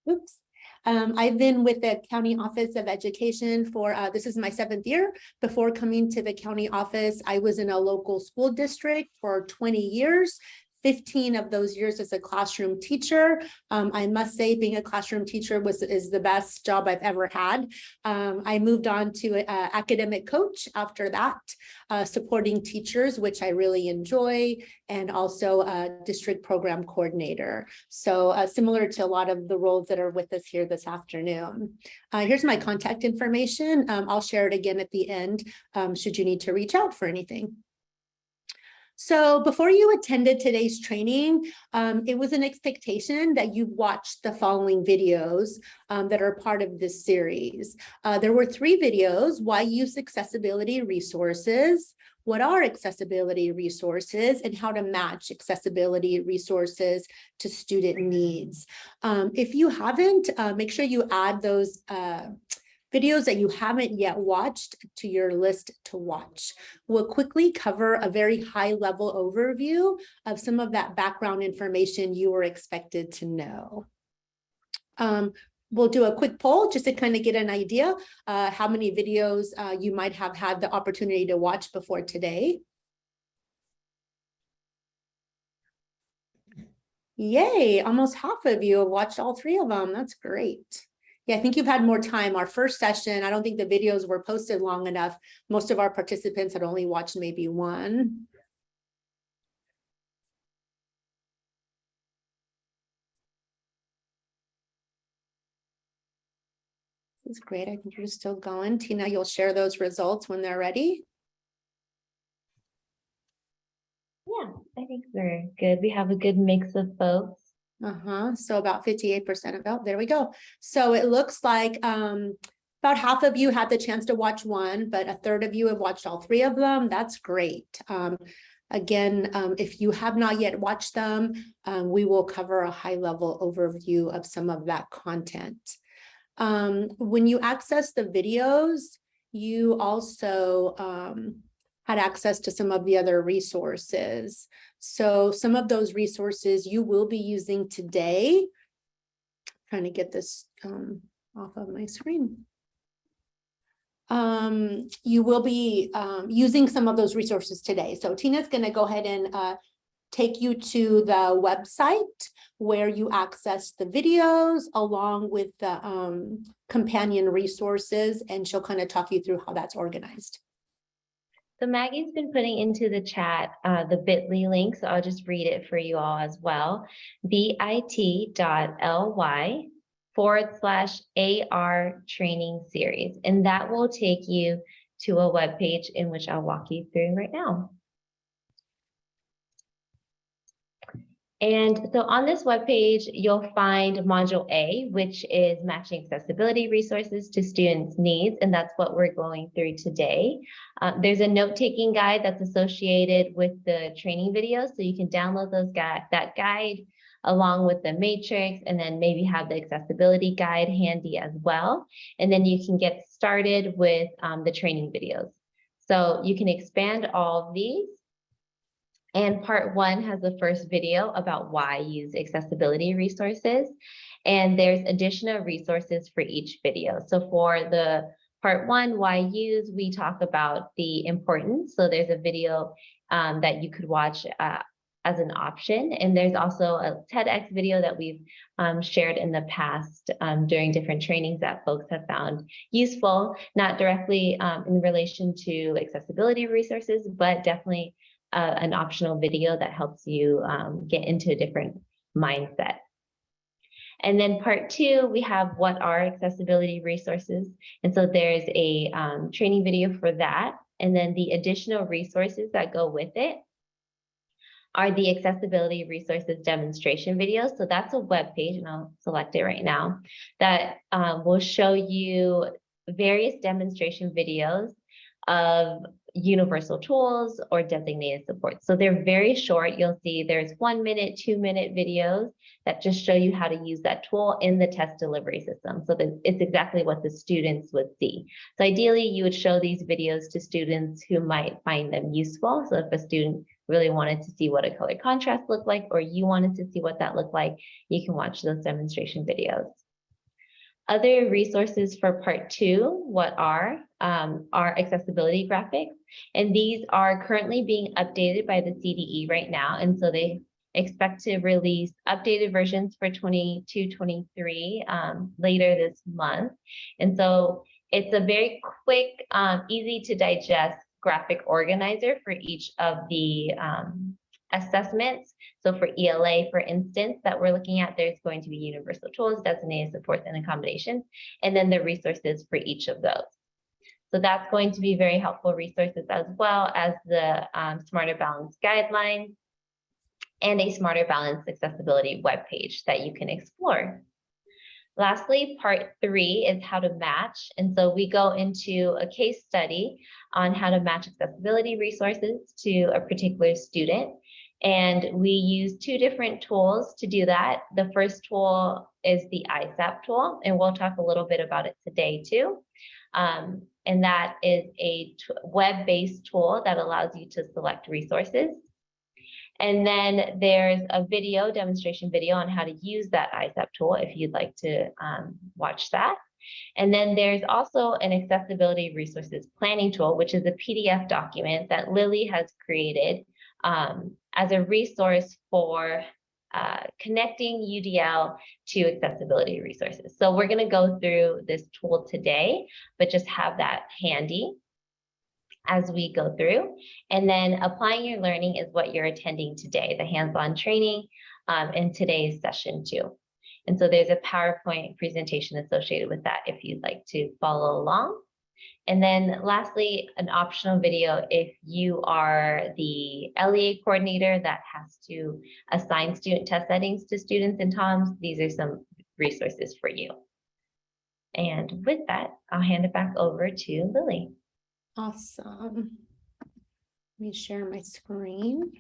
Oops. I've been with the County Office of Education for, this is my 7th year. Before coming to the county office, I was in a local school district for 20 years. 15 of those years as a classroom teacher. I must say being a classroom teacher is the best job I've ever had. I moved on to academic coach after that, supporting teachers, which I really enjoy, and also a district program coordinator. So similar to a lot of the roles that are with us here this afternoon. Here's my contact information. I'll share it again at the end, should you need to reach out for anything. So before you attended today's training, it was an expectation that you watched the following videos that are part of this series. There were 3 videos: why use accessibility resources, what are accessibility resources, and how to match accessibility resources to student needs. If you haven't, make sure you add those videos that you haven't yet watched to your list to watch. We'll quickly cover a very high-level overview of some of that background information you were expected to know. We'll do a quick poll just to kind of get an idea how many videos you might have had the opportunity to watch before today. Yay, almost half of you have watched all 3 of them. That's great. Yeah, I think you've had more time. Our first session, I don't think the videos were posted long enough. Most of our participants had only watched maybe 1. This is great. I think you're still going. Tina, you'll share those results when they're ready. Yeah, I think we're good. We have a good mix of folks. So about 58% about, there we go. So it looks like about half of you had the chance to watch 1, but a third of you have watched all 3 of them. That's great. Again, if you have not yet watched them, we will cover a high-level overview of some of that content. When you access the videos, you also had access to some of the other resources. So some of those resources you will be using today. Trying to get this off of my screen. You will be using some of those resources today. So Tina's going to go ahead and take you to the website where you access the videos along with the companion resources, and she'll kind of talk you through how that's organized. So Maggie's been putting into the chat the bit.ly link, so I'll just read it for you all as well. bit.ly/AR training series. And that will take you to a web page in which I'll walk you through right now. And so on this webpage, you'll find Module A, which is matching accessibility resources to students' needs, and that's what we're going through today. There's a note-taking guide that's associated with the training videos, so you can download that guide along with the matrix, and then maybe have the accessibility guide handy as well. And then you can get started with the training videos. So you can expand all of these. And part 1 has the first video about why use accessibility resources. And there's additional resources for each video. So for the part 1, why use, we talk about the importance. So there's a video that you could watch as an option. And there's also a TEDx video that we've shared in the past during different trainings that folks have found useful, not directly in relation to accessibility resources, but definitely an optional video that helps you get into a different mindset. And then part 2, we have what are accessibility resources. And so there's a training video for that. And then the additional resources that go with it are the accessibility resources demonstration videos. So that's a web page, and I'll select it right now, that will show you various demonstration videos of universal tools or designated support. So they're very short. You'll see there's 1-minute, 2-minute videos that just show you how to use that tool in the test delivery system. So that it's exactly what the students would see. So ideally, you would show these videos to students who might find them useful. So if a student really wanted to see what a color contrast looked like, or you wanted to see what that looked like, you can watch those demonstration videos. Other resources for part 2, what are accessibility graphics. And these are currently being updated by the CDE right now. And so they expect to release updated versions for 22-23 later this month. And so it's a very quick, easy to digest graphic organizer for each of the assessments. So for ELA, for instance, that we're looking at, there's going to be universal tools, designated supports, and accommodations, and then the resources for each of those. So that's going to be very helpful resources, as well as the Smarter Balance guidelines and a Smarter Balance accessibility webpage that you can explore. Lastly, part 3 is how to match. And so we go into a case study on how to match accessibility resources to a particular student. And we use 2 different tools to do that. The first tool is the CAASPP tool, and we'll talk a little bit about it today too. And that is a web-based tool that allows you to select resources. And then there's a video, demonstration video on how to use that CAASPP tool if you'd like to watch that. And then there's also an accessibility resources planning tool, which is a PDF document that Lilly has created as a resource for connecting UDL to accessibility resources. So we're going to go through this tool today, but just have that handy as we go through. And then applying your learning is what you're attending today, the hands-on training in today's session too. And so there's a PowerPoint presentation associated with that if you'd like to follow along. And then lastly, an optional video if you are the LEA coordinator that has to assign student test settings to students and TOMs. These are some resources for you. And with that, I'll hand it back over to Lilly. Awesome. Let me share my screen.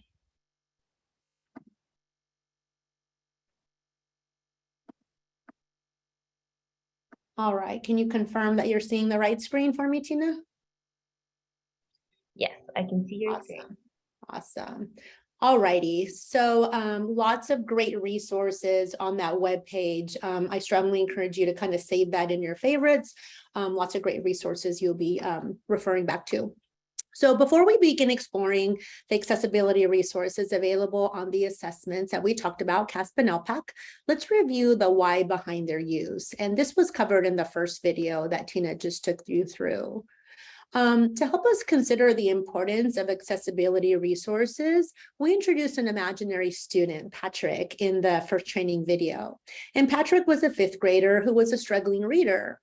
All right, can you confirm that you're seeing the right screen for me, Tina? Yes, I can see your screen. Awesome. All righty, so lots of great resources on that webpage. I strongly encourage you to kind of save that in your favorites. Lots of great resources you'll be referring back to. So before we begin exploring the accessibility resources available on the assessments that we talked about, CAASPP and ELPAC, let's review the why behind their use. And this was covered in the first video that Tina just took you through. To help us consider the importance of accessibility resources, we introduced an imaginary student, Patrick, in the first training video. And Patrick was a 5th grader who was a struggling reader.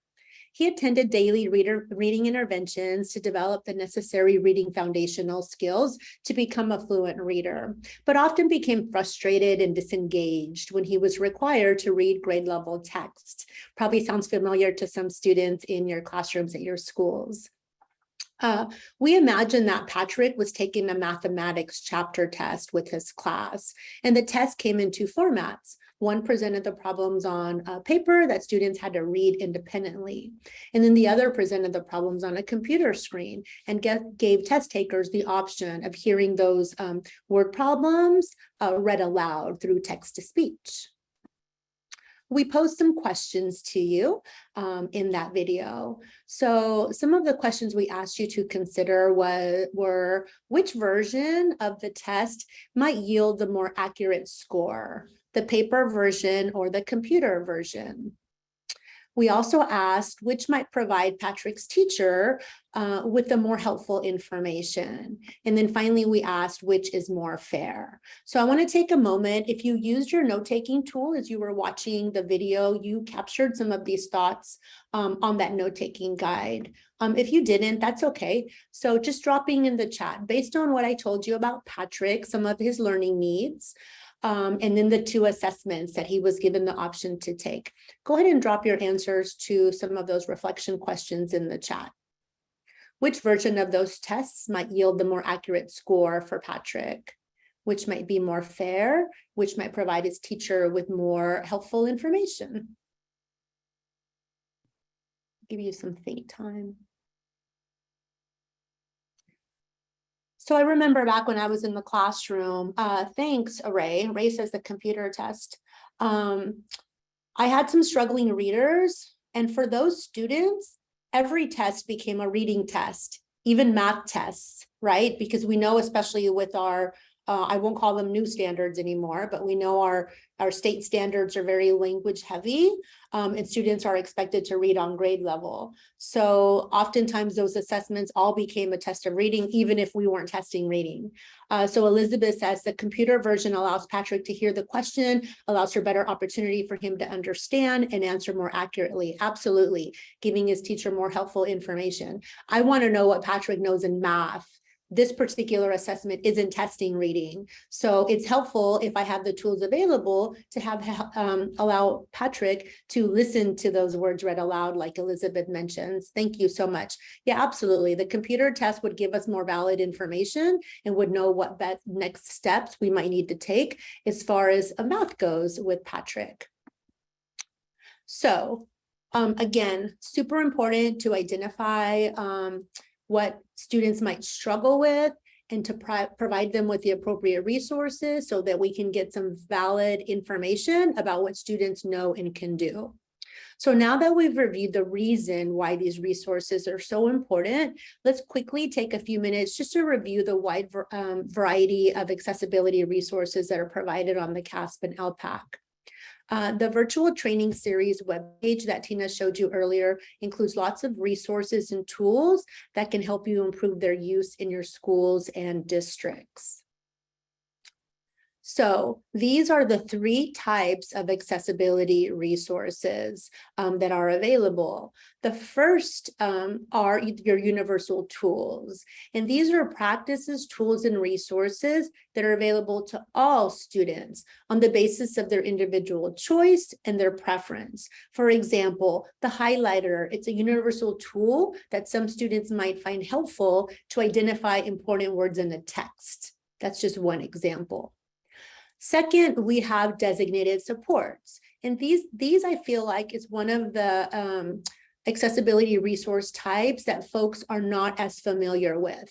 He attended daily reading interventions to develop the necessary reading foundational skills to become a fluent reader, but often became frustrated and disengaged when he was required to read grade level text. Probably sounds familiar to some students in your classrooms at your schools. We imagine that Patrick was taking a mathematics chapter test with his class, and the test came in 2 formats. One presented the problems on paper that students had to read independently, and then the other presented the problems on a computer screen and gave test takers the option of hearing those word problems read aloud through text-to-speech. We posed some questions to you in that video. So some of the questions we asked you to consider were which version of the test might yield the more accurate score, the paper version or the computer version? We also asked which might provide Patrick's teacher with the more helpful information. And then finally, we asked which is more fair. So I want to take a moment. If you used your note-taking tool as you were watching the video, you captured some of these thoughts on that note-taking guide. If you didn't, that's okay. So just dropping in the chat, based on what I told you about Patrick, some of his learning needs, and then the 2 assessments that he was given the option to take. Go ahead and drop your answers to some of those reflection questions in the chat. Which version of those tests might yield the more accurate score for Patrick? Which might be more fair? Which might provide his teacher with more helpful information? Give you some think time. So I remember back when I was in the classroom, thanks, Ray. Ray says the computer test. I had some struggling readers, and for those students, every test became a reading test, even math tests, right? Because we know, especially with our, I won't call them new standards anymore, but we know our state standards are very language heavy, and students are expected to read on grade level. So oftentimes those assessments all became a test of reading, even if we weren't testing reading. So Elizabeth says the computer version allows Patrick to hear the question, allows for better opportunity for him to understand and answer more accurately. Absolutely, giving his teacher more helpful information. I want to know what Patrick knows in math. This particular assessment isn't testing reading. So it's helpful if I have the tools available to have allow Patrick to listen to those words read aloud, like Elizabeth mentions. Thank you so much. Yeah, absolutely. The computer test would give us more valid information and would know what next steps we might need to take as far as a math goes with Patrick. So again, super important to identify what students might struggle with and to provide them with the appropriate resources so that we can get some valid information about what students know and can do. So now that we've reviewed the reason why these resources are so important, let's quickly take a few minutes just to review the wide variety of accessibility resources that are provided on the CAASPP and ELPAC. The virtual training series webpage that Tina showed you earlier includes lots of resources and tools that can help you improve their use in your schools and districts. So these are the 3 types of accessibility resources that are available. The first are your universal tools. And these are practices, tools, and resources that are available to all students on the basis of their individual choice and their preference. For example, the highlighter, it's a universal tool that some students might find helpful to identify important words in a text. That's just one example. Second, we have designated supports. And these I feel like is one of the accessibility resource types that folks are not as familiar with.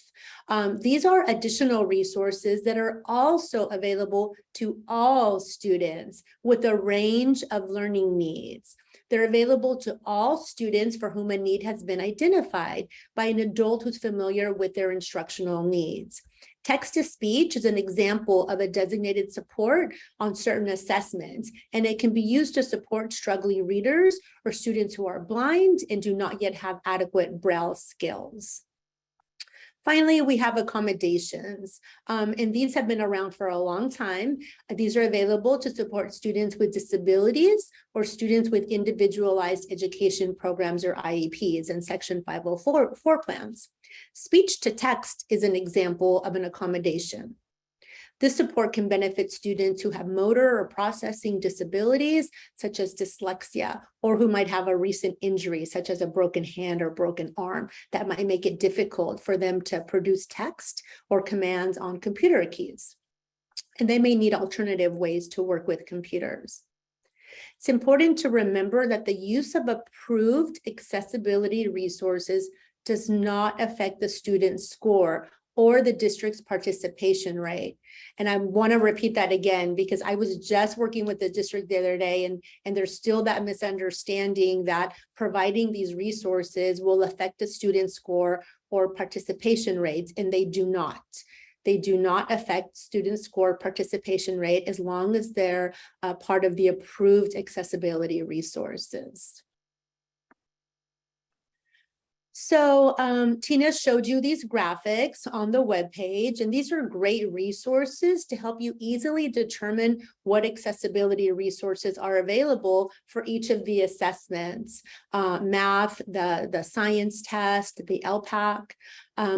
These are additional resources that are also available to all students with a range of learning needs. They're available to all students for whom a need has been identified by an adult who's familiar with their instructional needs. Text-to-speech is an example of a designated support on certain assessments, and it can be used to support struggling readers or students who are blind and do not yet have adequate Braille skills. Finally, we have accommodations, and these have been around for a long time. These are available to support students with disabilities or students with individualized education programs or IEPs in Section 504 plans. Speech to text is an example of an accommodation. This support can benefit students who have motor or processing disabilities, such as dyslexia, or who might have a recent injury, such as a broken hand or broken arm, that might make it difficult for them to produce text or commands on computer keys. And they may need alternative ways to work with computers. It's important to remember that the use of approved accessibility resources does not affect the student's score or the district's participation rate. And I want to repeat that again, because I was just working with the district the other day, and there's still that misunderstanding that providing these resources will affect the student score or participation rates, and they do not. They do not affect student score participation rate as long as they're part of the approved accessibility resources. So Tina showed you these graphics on the webpage, and these are great resources to help you easily determine what accessibility resources are available for each of the assessments, math, the science test, the ELPAC.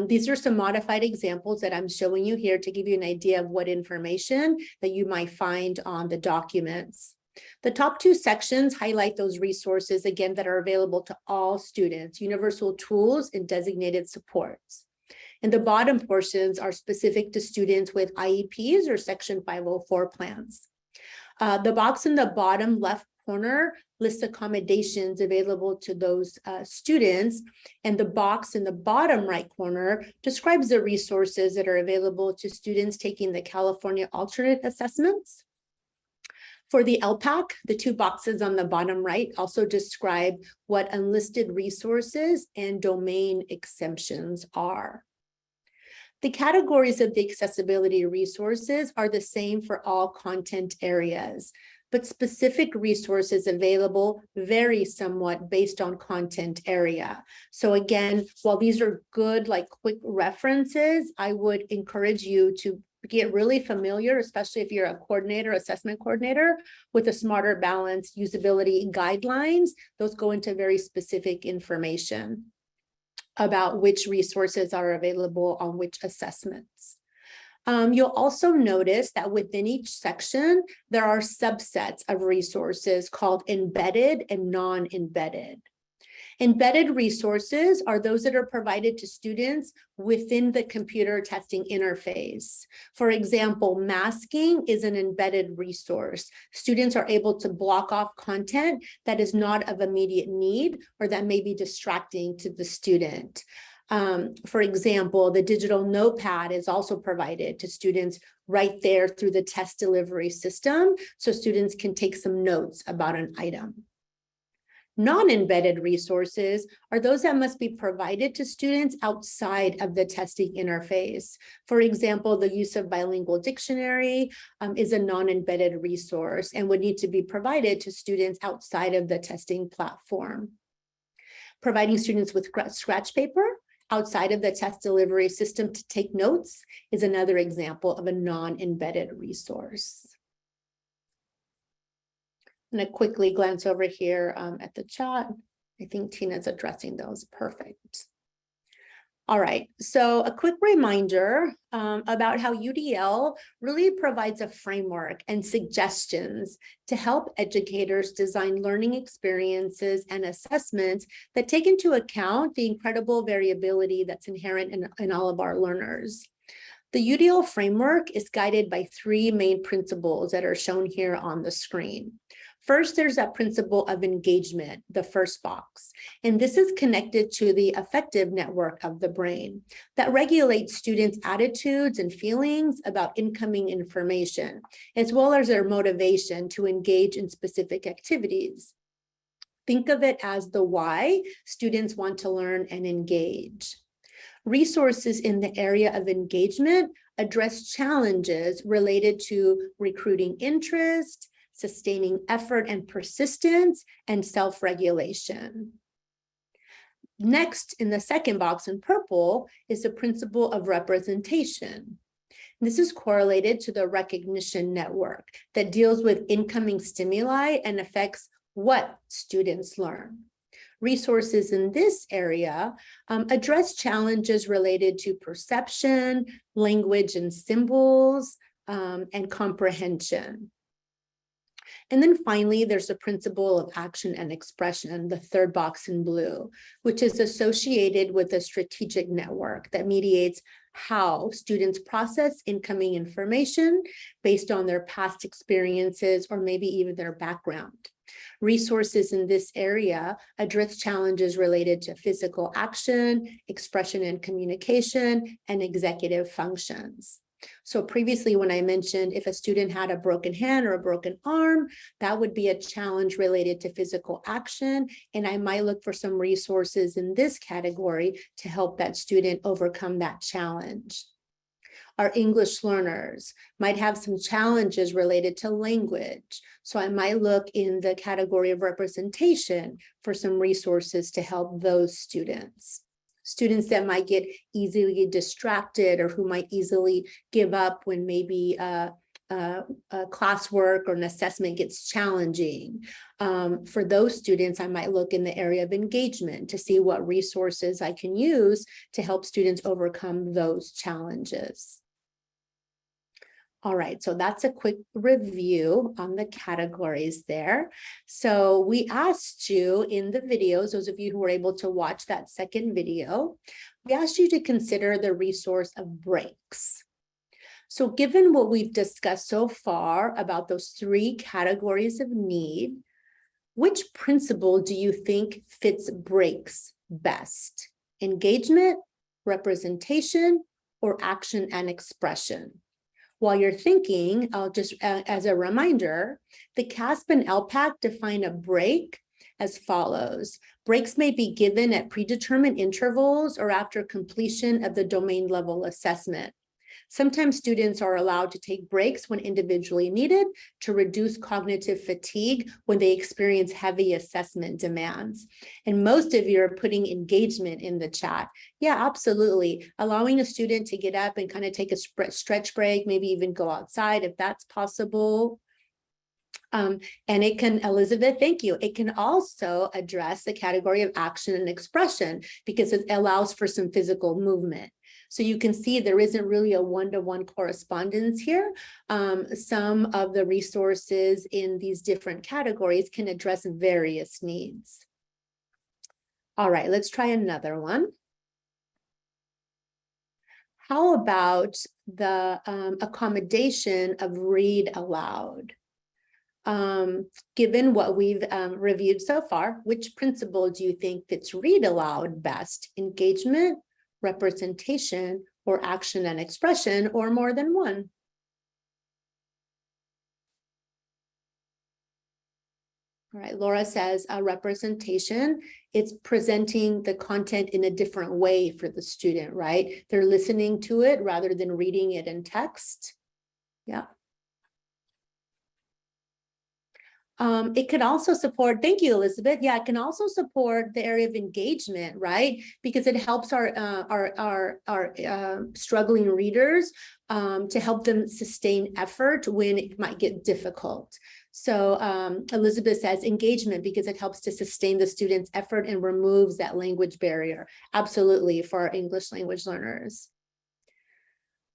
These are some modified examples that I'm showing you here to give you an idea of what information that you might find on the documents. The top 2 sections highlight those resources, again, that are available to all students, universal tools and designated supports. And the bottom portions are specific to students with IEPs or Section 504 plans. The box in the bottom left corner lists accommodations available to those students, and the box in the bottom right corner describes the resources that are available to students taking the California alternate assessments. For the ELPAC, the two boxes on the bottom right also describe what unlisted resources and domain exemptions are. The categories of the accessibility resources are the same for all content areas, but specific resources available vary somewhat based on content area. So again, while these are good, like quick references, I would encourage you to get really familiar, especially if you're a coordinator, assessment coordinator, with the Smarter Balance usability guidelines. Those go into very specific information about which resources are available on which assessments. You'll also notice that within each section, there are subsets of resources called embedded and non-embedded. Embedded resources are those that are provided to students within the computer testing interface. For example, masking is an embedded resource. Students are able to block off content that is not of immediate need or that may be distracting to the student. For example, the digital notepad is also provided to students right there through the test delivery system, so students can take some notes about an item. Non-embedded resources are those that must be provided to students outside of the testing interface. For example, the use of bilingual dictionary is a non-embedded resource and would need to be provided to students outside of the testing platform. Providing students with scratch paper outside of the test delivery system to take notes is another example of a non-embedded resource. I'm going to quickly glance over here at the chat. I think Tina's addressing those. Perfect. All right, so a quick reminder about how UDL really provides a framework and suggestions to help educators design learning experiences and assessments that take into account the incredible variability that's inherent in all of our learners. The UDL framework is guided by three main principles that are shown here on the screen. First, there's that principle of engagement, the first box, and this is connected to the affective network of the brain that regulates students' attitudes and feelings about incoming information, as well as their motivation to engage in specific activities. Think of it as the why students want to learn and engage. Resources in the area of engagement address challenges related to recruiting interest, sustaining effort and persistence, and self-regulation. Next, in the second box in purple, is the principle of representation. This is correlated to the recognition network that deals with incoming stimuli and affects what students learn. Resources in this area address challenges related to perception, language and symbols, and comprehension. And then finally, there's a principle of action and expression, the third box in blue, which is associated with a strategic network that mediates how students process incoming information based on their past experiences or maybe even their background. Resources in this area address challenges related to physical action, expression and communication, and executive functions. So previously, when I mentioned if a student had a broken hand or a broken arm, that would be a challenge related to physical action. And I might look for some resources in this category to help that student overcome that challenge. Our English learners might have some challenges related to language. So I might look in the category of representation for some resources to help those students. Students that might get easily distracted or who might easily give up when maybe classwork or an assessment gets challenging. For those students, I might look in the area of engagement to see what resources I can use to help students overcome those challenges. All right, so that's a quick review on the categories there. So we asked you in the videos, those of you who were able to watch that second video, we asked you to consider the resource of breaks. So given what we've discussed so far about those three categories of need, Which principle do you think fits breaks best? Engagement, representation, or action and expression? While you're thinking, I'll just, as a reminder, the CAASPP and ELPAC define a break as follows. Breaks may be given at predetermined intervals or after completion of the domain level assessment. Sometimes students are allowed to take breaks when individually needed to reduce cognitive fatigue when they experience heavy assessment demands. And most of you are putting engagement in the chat. Yeah, absolutely. Allowing a student to get up and kind of take a stretch break, maybe even go outside if that's possible. And it can, Elizabeth, thank you. It can also address the category of action and expression because it allows for some physical movement. So you can see there isn't really a one-to-one correspondence here. Some of the resources in these different categories can address various needs. All right, let's try another one. How about the accommodation of read aloud? Given what we've reviewed so far, which principle do you think fits read aloud best? Engagement, representation, or action and expression, or more than one? All right, Laura says representation. It's presenting the content in a different way for the student, right? They're listening to it rather than reading it in text. Yeah. It could also support, thank you, Elizabeth. Yeah, it can also support the area of engagement, right? Because it helps our struggling readers to help them sustain effort when it might get difficult. So Elizabeth says engagement because it helps to sustain the student's effort and removes that language barrier. Absolutely, for our English language learners.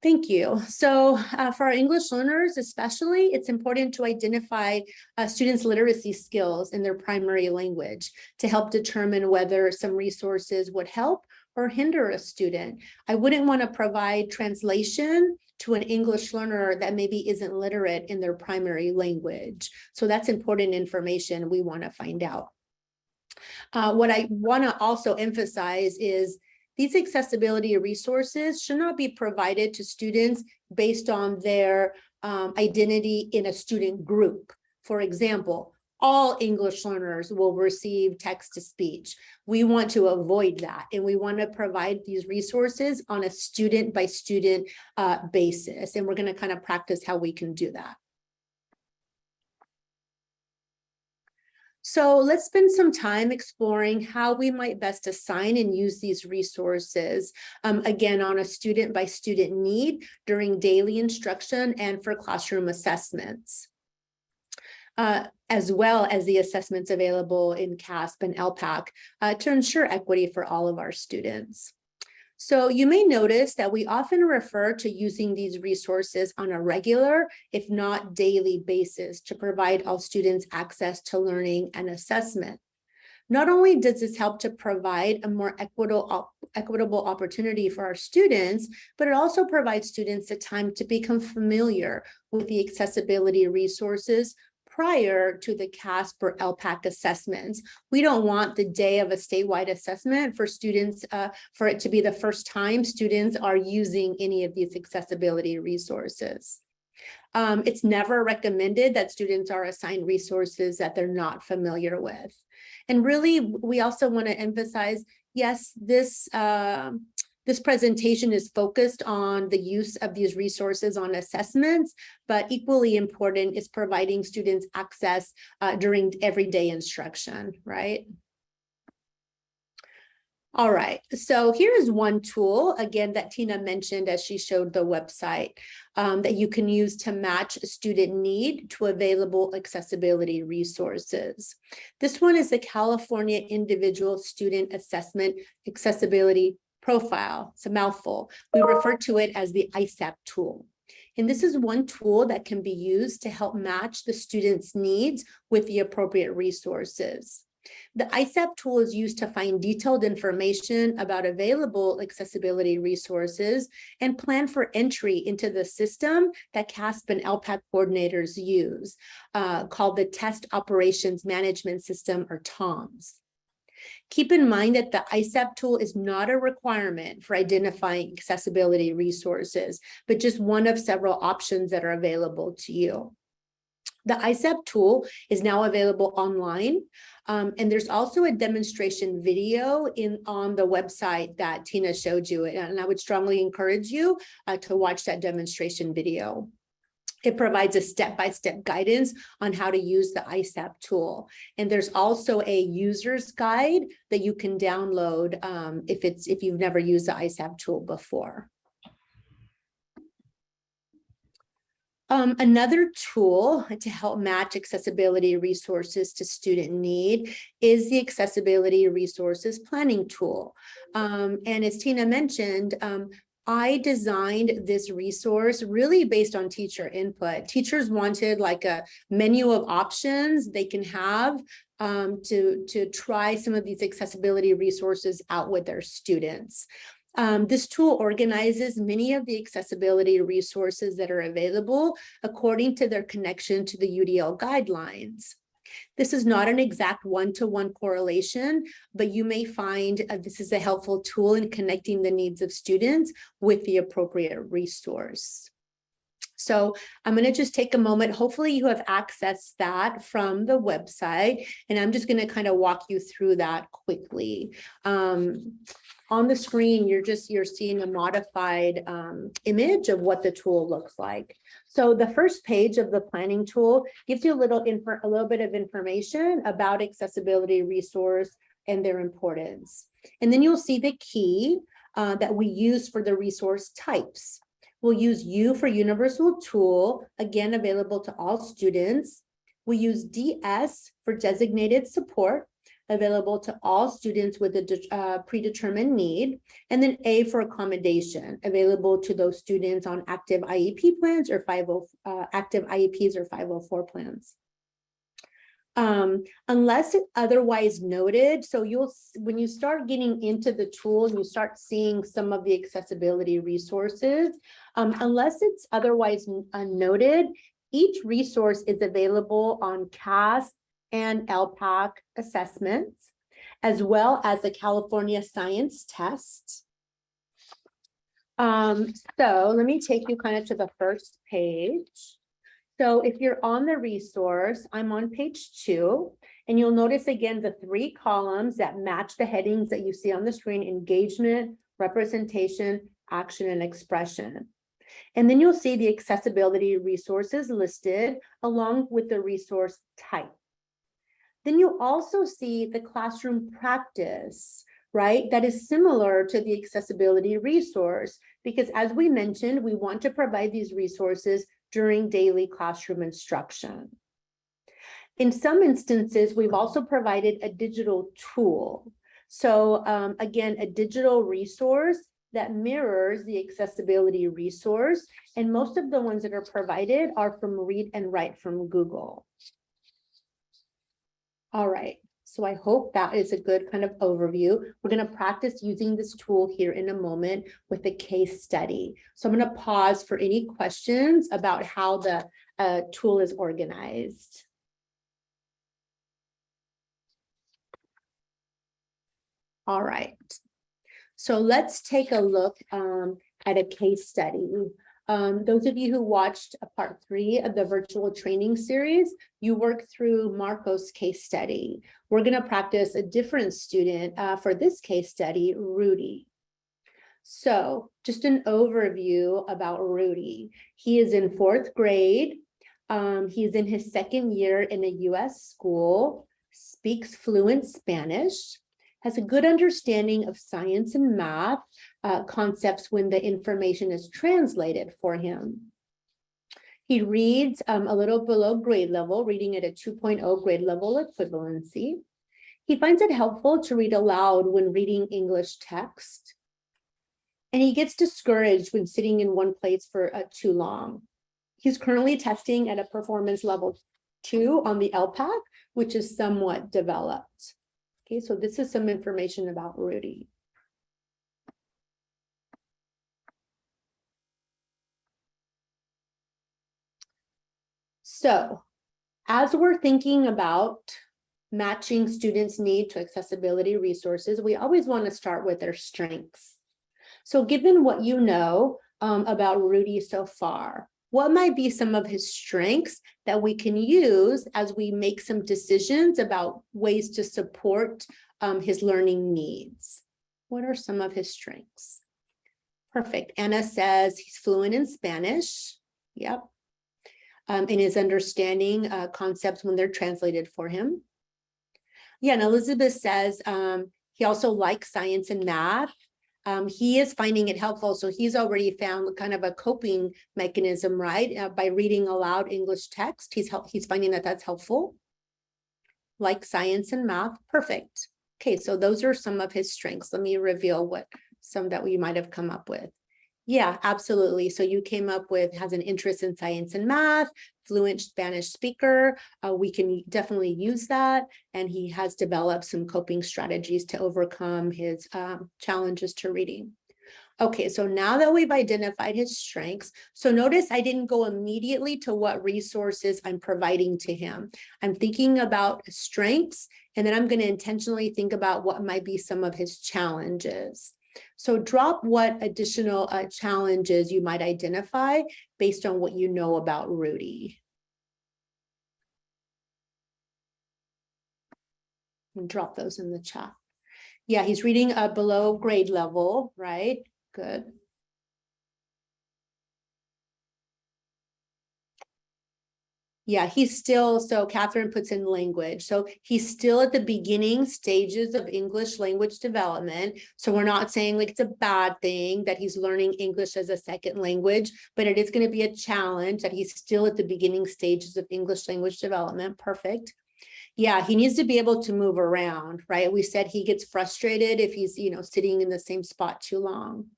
Thank you. So for our English learners, especially, it's important to identify students' literacy skills in their primary language to help determine whether some resources would help or hinder a student. I wouldn't want to provide translation to an English learner that maybe isn't literate in their primary language. So that's important information we want to find out. What I want to also emphasize is these accessibility resources should not be provided to students based on their identity in a student group. For example, all English learners will receive text-to-speech. We want to avoid that, and we want to provide these resources on a student-by-student basis, and we're going to kind of practice how we can do that. So let's spend some time exploring how we might best assign and use these resources, again, on a student-by-student need during daily instruction and for classroom assessments, as well as the assessments available in CAASPP and ELPAC to ensure equity for all of our students. So you may notice that we often refer to using these resources on a regular, if not daily basis to provide all students access to learning and assessment. Not only does this help to provide a more equitable opportunity for our students, but it also provides students the time to become familiar with the accessibility resources prior to the CAASPP or ELPAC assessments. We don't want the day of a statewide assessment for students, for it to be the first time students are using any of these accessibility resources. It's never recommended that students are assigned resources that they're not familiar with. And really, we also want to emphasize, yes, this presentation is focused on the use of these resources on assessments, but equally important is providing students access during everyday instruction, right? All right, so here's one tool, again, that Tina mentioned as she showed the website that you can use to match student need to available accessibility resources. This one is the California Individual Student Assessment Accessibility Profile. It's a mouthful. We refer to it as the ISAP tool. And this is one tool that can be used to help match the student's needs with the appropriate resources. The ISAPP tool is used to find detailed information about available accessibility resources and plan for entry into the system that CAASPP and ELPAC coordinators use, called the Test Operations Management System, or TOMS. Keep in mind that the ISAPP tool is not a requirement for identifying accessibility resources, but just one of several options that are available to you. The ISAPP tool is now available online, and there's also a demonstration video on the website that Tina showed you, and I would strongly encourage you to watch that demonstration video. It provides a step-by-step guidance on how to use the ISAPP tool. And there's also a user's guide that you can download if you've never used the ISAPP tool before. Another tool to help match accessibility resources to student need is the Accessibility Resources Planning tool. And as Tina mentioned, I designed this resource really based on teacher input. Teachers wanted like a menu of options they can have to try some of these accessibility resources out with their students. This tool organizes many of the accessibility resources that are available according to their connection to the UDL guidelines. This is not an exact one-to-one correlation, but you may find this is a helpful tool in connecting the needs of students with the appropriate resource. So I'm going to just take a moment. Hopefully you have accessed that from the website, and I'm just going to kind of walk you through that quickly. On the screen, you're seeing a modified image of what the tool looks like. So the first page of the planning tool gives you a little bit of information about accessibility resource and their importance. And then you'll see the key that we use for the resource types. We'll use U for universal tool, again, available to all students. We use DS for designated support, available to all students with a predetermined need, and then A for accommodation, available to those students on active IEP plans or active IEPs or 504 plans. Unless otherwise noted, so when you start getting into the tool, you start seeing some of the accessibility resources, unless it's otherwise noted, each resource is available on CAASPP and ELPAC assessments, as well as the California Science Test. So let me take you kind of to the first page. So if you're on the resource, I'm on page 2, and you'll notice again the 3 columns that match the headings that you see on the screen: engagement, representation, action, and expression. And then you'll see the accessibility resources listed along with the resource type. Then you'll also see the classroom practice, right? That is similar to the accessibility resource, because as we mentioned, we want to provide these resources during daily classroom instruction. In some instances, we've also provided a digital tool. So again, a digital resource that mirrors the accessibility resource. And most of the ones that are provided are from Read and Write from Google. All right, so I hope that is a good kind of overview. We're going to practice using this tool here in a moment with a case study. So I'm going to pause for any questions about how the tool is organized. All right, so let's take a look at a case study. Those of you who watched part 3 of the virtual training series, you worked through Marco's case study. We're going to practice a different student for this case study, Rudy. So just an overview about Rudy. He is in 4th grade. He's in his 2nd year in a U.S. school, speaks fluent Spanish, has a good understanding of science and math concepts when the information is translated for him. He reads a little below grade level, reading at a 2.0 grade level equivalency. He finds it helpful to read aloud when reading English text. And he gets discouraged when sitting in one place for too long. He's currently testing at a performance level 2 on the ELPAC, which is somewhat developed. Okay, so this is some information about Rudy. So as we're thinking about matching students' need to accessibility resources, we always want to start with their strengths. So given what you know about Rudy so far, what might be some of his strengths that we can use as we make some decisions about ways to support his learning needs? What are some of his strengths? Perfect. Anna says he's fluent in Spanish. Yep. In his understanding concepts when they're translated for him. Yeah, and Elizabeth says he also likes science and math. He is finding it helpful. So he's already found kind of a coping mechanism, right? By reading aloud English text, he's finding that that's helpful. Like science and math, perfect. Okay, so those are some of his strengths. Let me reveal what some that we might have come up with. Yeah, absolutely. So you came up with has an interest in science and math, fluent Spanish speaker. We can definitely use that. And he has developed some coping strategies to overcome his challenges to reading. Okay, so now that we've identified his strengths, so notice I didn't go immediately to what resources I'm providing to him. I'm thinking about strengths, and then I'm going to intentionally think about what might be some of his challenges. So drop what additional challenges you might identify based on what you know about Rudy. And drop those in the chat. Yeah, he's reading below grade level, right? Good. Yeah, he's still, so Catherine puts in language. So he's still at the beginning stages of English language development. So we're not saying like it's a bad thing that he's learning English as a second language, but it is going to be a challenge that he's still at the beginning stages of English language development. Perfect. Yeah, he needs to be able to move around, right? We said he gets frustrated if he's, sitting in the same spot too long.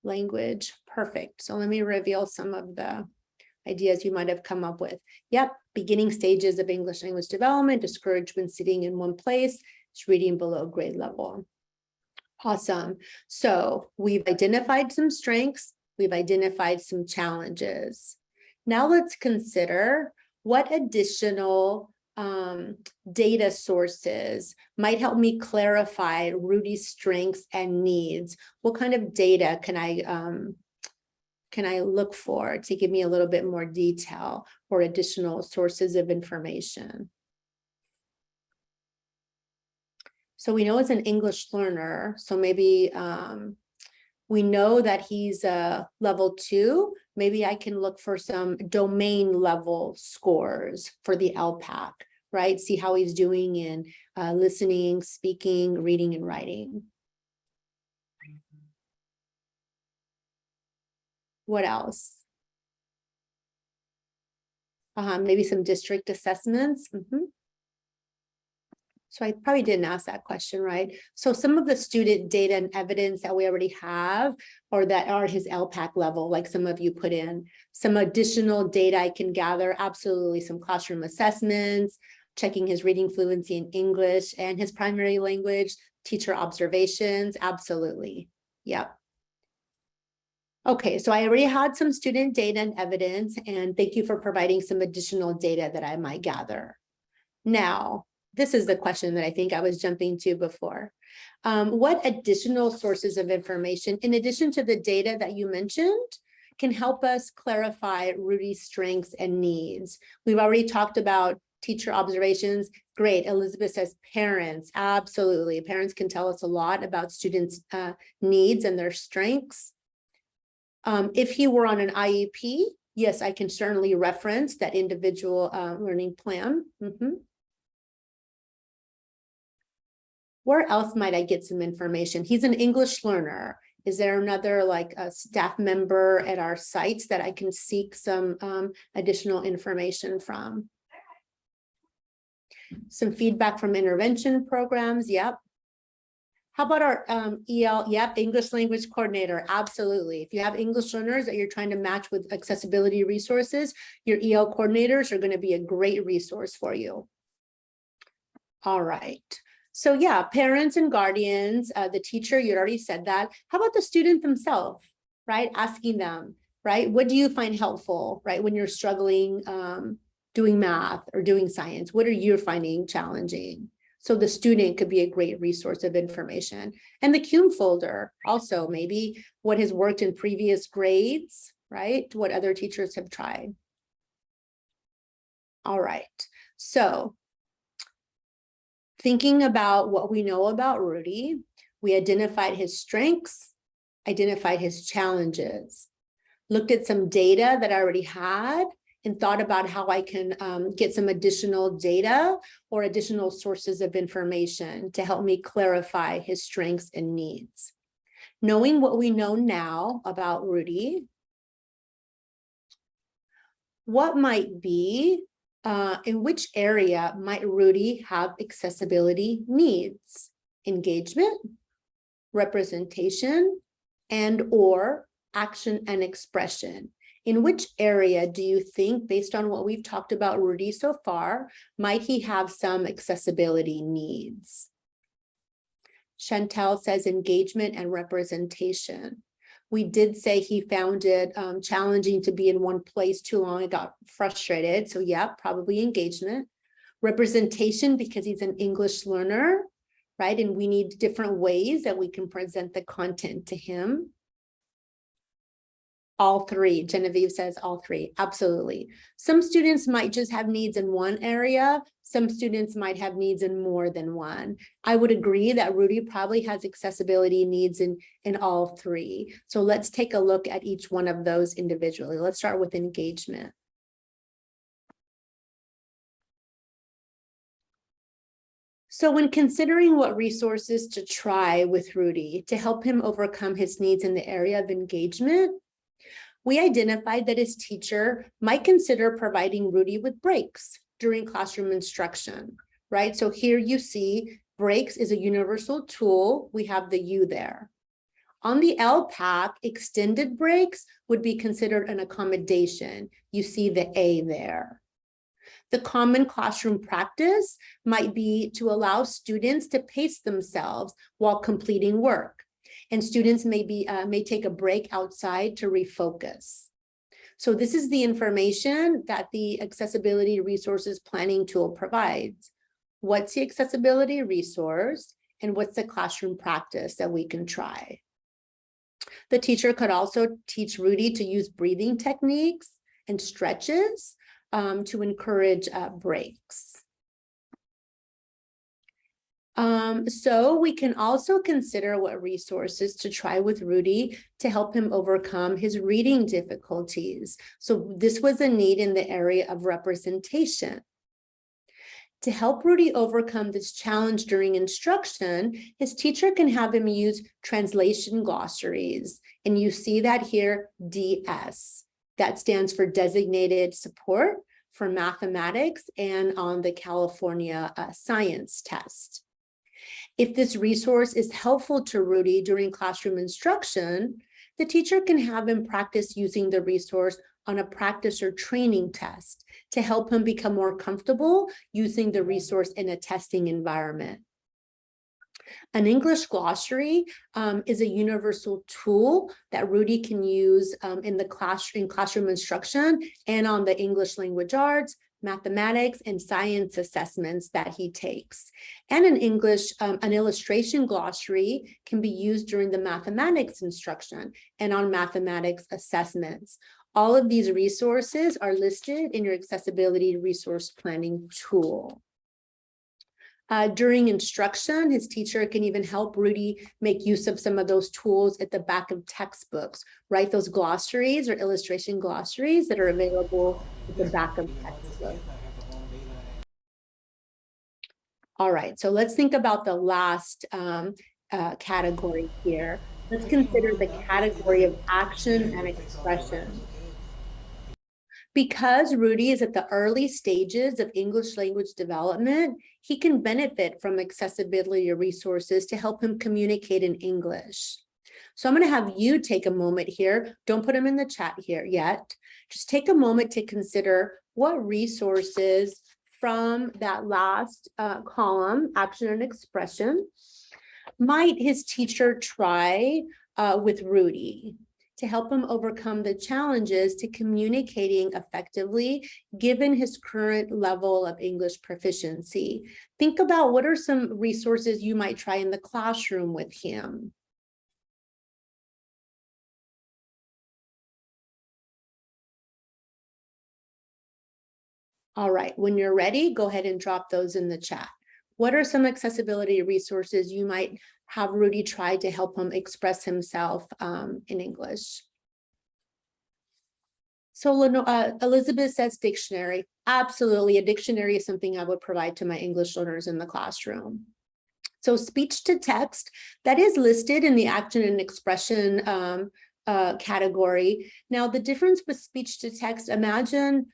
Language, perfect. So let me reveal some of the ideas you might have come up with. Yep, beginning stages of English language development, discouraged when sitting in one place, it's reading below grade level. Awesome. So we've identified some strengths, we've identified some challenges. Now let's consider what additional data sources might help me clarify Rudy's strengths and needs. What kind of data can I look for to give me a little bit more detail or additional sources of information? So we know it's an English learner, so maybe we know that he's a level 2. Maybe I can look for some domain level scores for the ELPAC, right? See how he's doing in listening, speaking, reading, and writing. What else? Maybe some district assessments. So I probably didn't ask that question, right? So some of the student data and evidence that we already have, or that are his ELPAC level, like some of you put in, some additional data I can gather, absolutely, some classroom assessments, checking his reading fluency in English and his primary language, teacher observations, absolutely, yep. Okay, so I already had some student data and evidence, and thank you for providing some additional data that I might gather. Now, this is the question that I think I was jumping to before. What additional sources of information, in addition to the data that you mentioned, can help us clarify Rudy's strengths and needs? We've already talked about teacher observations. Great. Elizabeth says parents. Absolutely. Parents can tell us a lot about students' needs and their strengths. If he were on an IEP, yes, I can certainly reference that individual learning plan. Where else might I get some information? He's an English learner. Is there another like a staff member at our sites that I can seek some additional information from? Some feedback from intervention programs. Yep. How about our EL? Yep, English language coordinator. Absolutely. If you have English learners that you're trying to match with accessibility resources, your EL coordinators are going to be a great resource for you. All right. So yeah, parents and guardians, the teacher, you already said that. How about the student themselves, right? Asking them, right? What do you find helpful, right? When you're struggling doing math or doing science, what are you finding challenging? So the student could be a great resource of information. And the CUME folder also, maybe what has worked in previous grades, right? What other teachers have tried. All right, so thinking about what we know about Rudy, we identified his strengths, identified his challenges, looked at some data that I already had, and thought about how I can get some additional data or additional sources of information to help me clarify his strengths and needs. Knowing what we know now about Rudy, what might be, in which area might Rudy have accessibility needs? Engagement, representation, and or action and expression. In which area do you think, based on what we've talked about Rudy so far, might he have some accessibility needs? Chantel says engagement and representation. We did say he found it challenging to be in one place too long. It got frustrated. So yeah, probably engagement. Representation, because he's an English learner, right? And we need different ways that we can present the content to him. All three, Genevieve says all three, absolutely. Some students might just have needs in one area. Some students might have needs in more than one. I would agree that Rudy probably has accessibility needs in all three. So let's take a look at each one of those individually. Let's start with engagement. So when considering what resources to try with Rudy to help him overcome his needs in the area of engagement, we identified that his teacher might consider providing Rudy with breaks during classroom instruction, right? So here you see breaks is a universal tool. We have the U there. On the ELPAC, extended breaks would be considered an accommodation. You see the A there. The common classroom practice might be to allow students to pace themselves while completing work. And students may take a break outside to refocus. So this is the information that the accessibility resources planning tool provides. What's the accessibility resource and what's the classroom practice that we can try? The teacher could also teach Rudy to use breathing techniques and stretches to encourage breaks. So we can also consider what resources to try with Rudy to help him overcome his reading difficulties. So this was a need in the area of representation. To help Rudy overcome this challenge during instruction, his teacher can have him use translation glossaries. And you see that here, DS. That stands for Designated Support for Mathematics and on the California Science Test. If this resource is helpful to Rudy during classroom instruction, the teacher can have him practice using the resource on a practice or training test to help him become more comfortable using the resource in a testing environment. An English glossary is a universal tool that Rudy can use in classroom instruction and on the English language arts, mathematics, and science assessments that he takes. And an illustration glossary can be used during the mathematics instruction and on mathematics assessments. All of these resources are listed in your accessibility resource planning tool. During instruction, his teacher can even help Rudy make use of some of those tools at the back of textbooks, right? Those glossaries or illustration glossaries that are available at the back of textbooks. All right, so let's think about the last category here. Let's consider the category of action and expression. Because Rudy is at the early stages of English language development, he can benefit from accessibility resources to help him communicate in English. So I'm going to have you take a moment here. Don't put them in the chat here yet. Just take a moment to consider what resources from that last column, action and expression, might his teacher try with Rudy to help him overcome the challenges to communicating effectively given his current level of English proficiency? Think about what are some resources you might try in the classroom with him. All right, when you're ready, go ahead and drop those in the chat. What are some accessibility resources you might have Rudy try to help him express himself in English? So Elizabeth says dictionary. Absolutely, a dictionary is something I would provide to my English learners in the classroom. So speech to text, that is listed in the action and expression category. Now, the difference with speech to text, imagine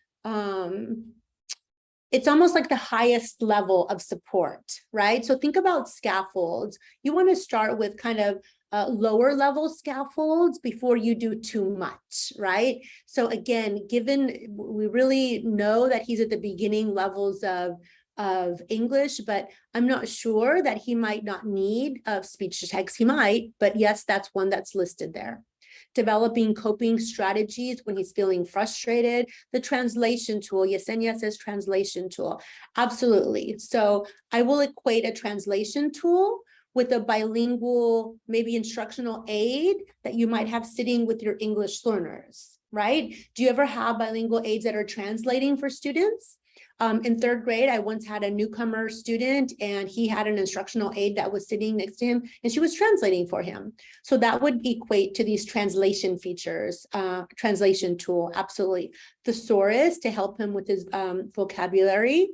it's almost like the highest level of support, right? So think about scaffolds. You want to start with kind of lower level scaffolds before you do too much, right? So again, given we really know that he's at the beginning levels of English, but I'm not sure that he might not need speech to text. He might, but yes, that's one that's listed there. Developing coping strategies when he's feeling frustrated. The translation tool, Yesenia says translation tool. Absolutely. So I will equate a translation tool with a bilingual, maybe instructional aid that you might have sitting with your English learners, right? Do you ever have bilingual aids that are translating for students? In third grade, I once had a newcomer student and he had an instructional aide that was sitting next to him and she was translating for him. So that would equate to these translation features, translation tool, absolutely. Thesaurus to help him with his vocabulary,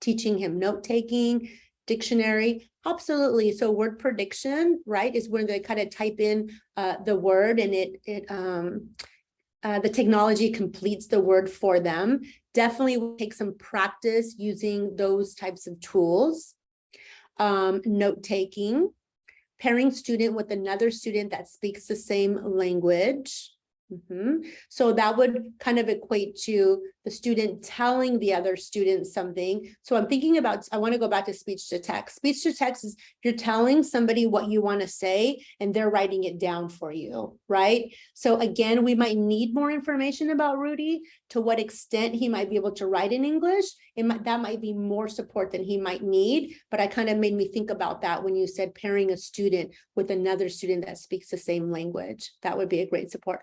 teaching him note-taking, dictionary, absolutely. So word prediction, right, is where they kind of type in the word and the technology completes the word for them. Definitely will take some practice using those types of tools. Note-taking, pairing student with another student that speaks the same language. So that would kind of equate to the student telling the other student something. So I'm thinking about, I want to go back to speech to text. Speech to text is you're telling somebody what you want to say and they're writing it down for you, right? So again, we might need more information about Rudy, to what extent he might be able to write in English. That might be more support than he might need, but I kind of made me think about that when you said pairing a student with another student that speaks the same language. That would be a great support.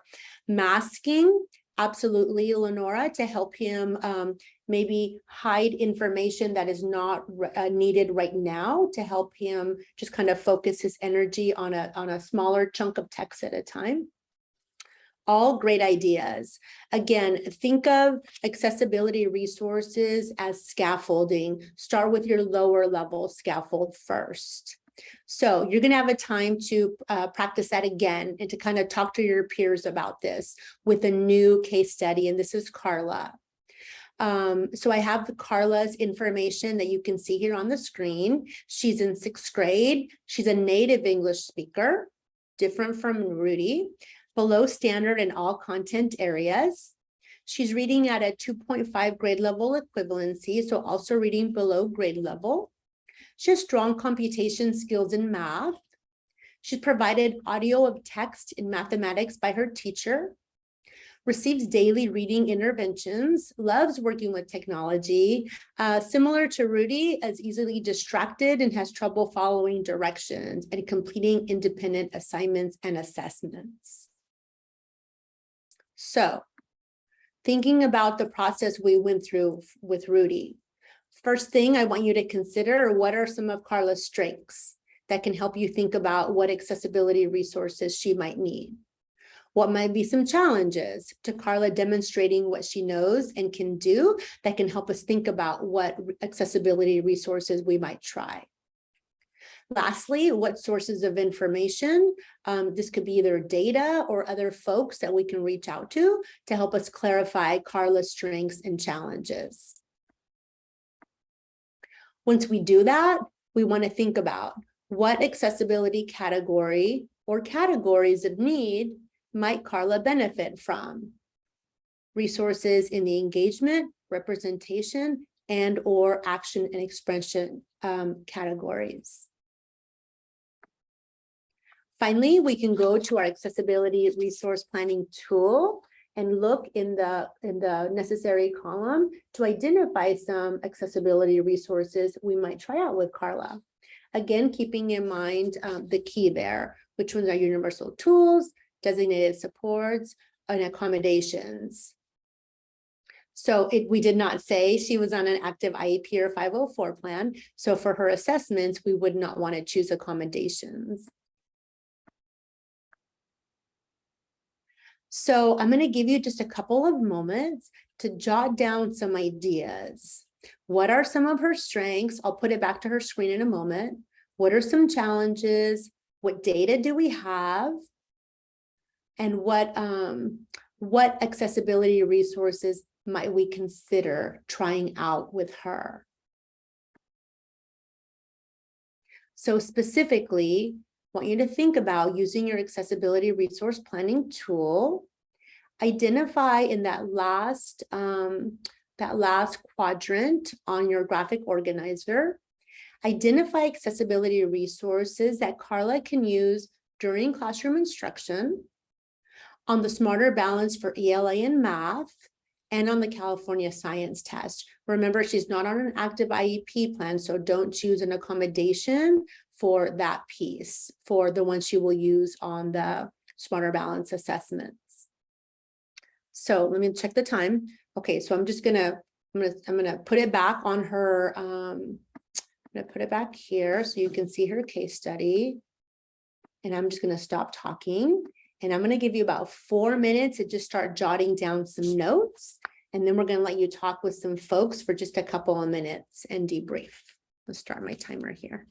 Masking, absolutely, Lenora, to help him maybe hide information that is not needed right now, to help him just kind of focus his energy on a smaller chunk of text at a time. All great ideas. Again, think of accessibility resources as scaffolding. Start with your lower level scaffold first. So you're going to have a time to practice that again and to kind of talk to your peers about this with a new case study. And this is Carla. So I have Carla's information that you can see here on the screen. She's in 6th grade. She's a native English speaker, different from Rudy, below standard in all content areas. She's reading at a 2.5 grade level equivalency, so also reading below grade level. She has strong computation skills in math. She's provided audio of text in mathematics by her teacher, receives daily reading interventions, loves working with technology, similar to Rudy, is easily distracted and has trouble following directions and completing independent assignments and assessments. So, thinking about the process we went through with Rudy, first thing I want you to consider, what are some of Carla's strengths that can help you think about what accessibility resources she might need? What might be some challenges to Carla demonstrating what she knows and can do that can help us think about what accessibility resources we might try? Lastly, what sources of information? This could be either data or other folks that we can reach out to help us clarify Carla's strengths and challenges. Once we do that, we want to think about what accessibility category or categories of need might Carla benefit from? Resources in the engagement, representation, and or action and expression categories. Finally, we can go to our accessibility resource planning tool and look in the necessary column to identify some accessibility resources we might try out with Carla. Again, keeping in mind the key there, which ones are universal tools, designated supports, and accommodations. So we did not say she was on an active IEP or 504 plan. So for her assessments, we would not want to choose accommodations. So I'm going to give you just a couple of moments to jot down some ideas. What are some of her strengths? I'll put it back to her screen in a moment. What are some challenges? What data do we have? And what accessibility resources might we consider trying out with her? So specifically, I want you to think about using your accessibility resource planning tool. Identify in that last quadrant on your graphic organizer. Identify accessibility resources that Carla can use during classroom instruction, on the Smarter Balance for ELA and math, and on the California Science Test. Remember, she's not on an active IEP plan, so don't choose an accommodation for that piece, for the one she will use on the Smarter Balance assessments. So let me check the time. Okay, so I'm gonna put it back on her. I'm gonna put it back here so you can see her case study. And I'm just gonna stop talking. And I'm gonna give you about 4 minutes to just start jotting down some notes. And then we're gonna let you talk with some folks for just a couple of minutes and debrief. Let's start my timer here.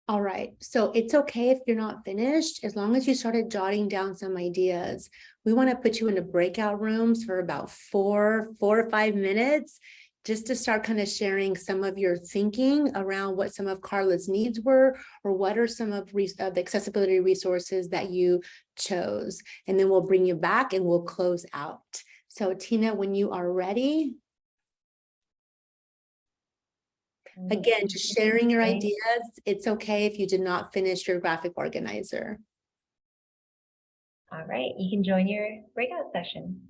All right, so it's okay if you're not finished, as long as you started jotting down some ideas. We want to put you into breakout rooms for about four or 5 minutes, just to start kind of sharing some of your thinking around what some of Carla's needs were, or what are some of the accessibility resources that you chose. And then we'll bring you back and we'll close out. So Tina, when you are ready. Again, just sharing your ideas. It's okay if you did not finish your graphic organizer. All right, you can join your breakout session.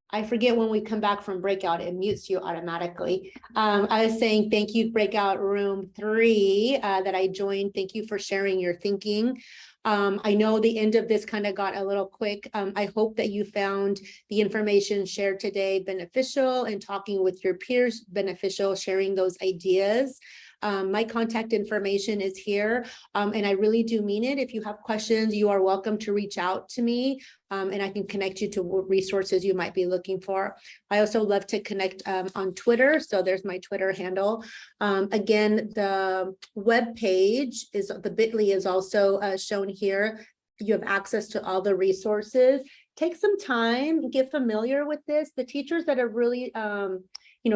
I forget when we come back from breakout, it mutes you automatically. I was saying thank you, breakout room 3 that I joined. Thank you for sharing your thinking. I know the end of this kind of got a little quick. I hope that you found the information shared today beneficial, and talking with your peers beneficial, sharing those ideas. My contact information is here, and I really do mean it. If you have questions, you are welcome to reach out to me, and I can connect you to what resources you might be looking for. I also love to connect on Twitter, so there's my Twitter handle. Again, the web page is, the bit.ly is also shown here. You have access to all the resources. Take some time, get familiar with this. The teachers that are really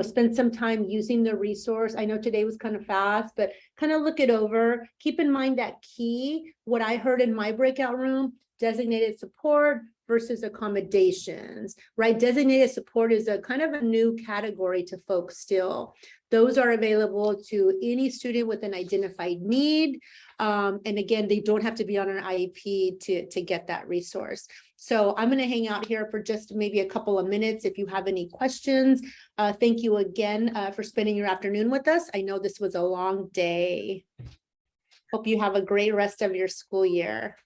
spend some time using the resource. I know today was kind of fast, but kind of look it over. Keep in mind that key, what I heard in my breakout room, designated support versus accommodations, right? Designated support is a kind of a new category to folks still. Those are available to any student with an identified need. And again, they don't have to be on an IEP to get that resource. So I'm going to hang out here for just maybe a couple of minutes if you have any questions. Thank you again for spending your afternoon with us. I know this was a long day. Hope you have a great rest of your school year.